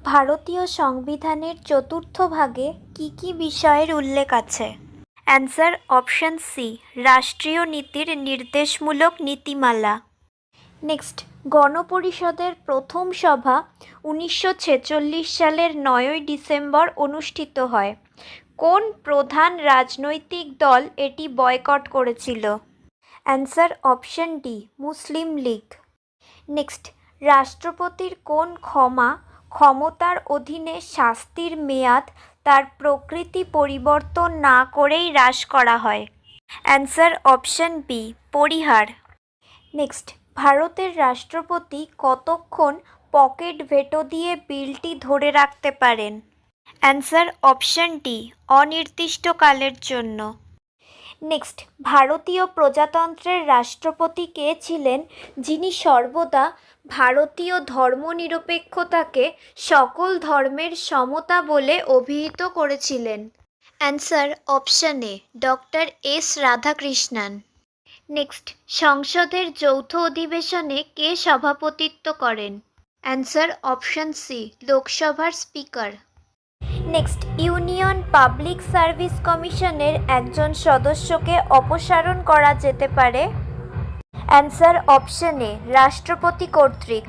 ভারতীয় সংবিধানের চতুর্থ ভাগে কি কি বিষয়ের উল্লেখ আছে? অ্যান্সার অপশন সি, রাষ্ট্রীয় নীতির নির্দেশমূলক নীতিমালা। নেক্সট, গণপরিষদের প্রথম সভা 1946 সালের 9ই ডিসেম্বর অনুষ্ঠিত হয়। কোন প্রধান রাজনৈতিক দল এটি বয়কট করেছিল? অ্যান্সার অপশন ডি, মুসলিম লীগ। নেক্সট, রাষ্ট্রপতির কোন ক্ষমতার অধীনে শাস্তির মেয়াদ তার প্রকৃতি পরিবর্তন না করেই হ্রাস করা হয়? অ্যান্সার অপশন বি, পরিহার। নেক্সট, ভারতের রাষ্ট্রপতি কতক্ষণ পকেট ভেটো দিয়ে বিলটি ধরে রাখতে পারেন? অ্যান্সার অপশন ডি, অনির্দিষ্টকালের জন্য। নেক্সট, ভারতীয় প্রজাতন্ত্রের রাষ্ট্রপতি কে ছিলেন যিনি সর্বদা ভারতীয় ধর্মনিরপেক্ষতাকে সকল ধর্মের সমতা বলে অভিহিত করেছিলেন? Answer option A, doctor S Radhakrishnan. Next, সংসদের যৌথ অধিবেশনে কে সভাপতিত্ব করেন? অ্যান্সার অপশন সি, লোকসভার speaker. Next, union public service কমিশনের একজন সদস্যকে অপসারণ করা যেতে পারে? অ্যান্সার অপশন এ, রাষ্ট্রপতি কর্তৃক।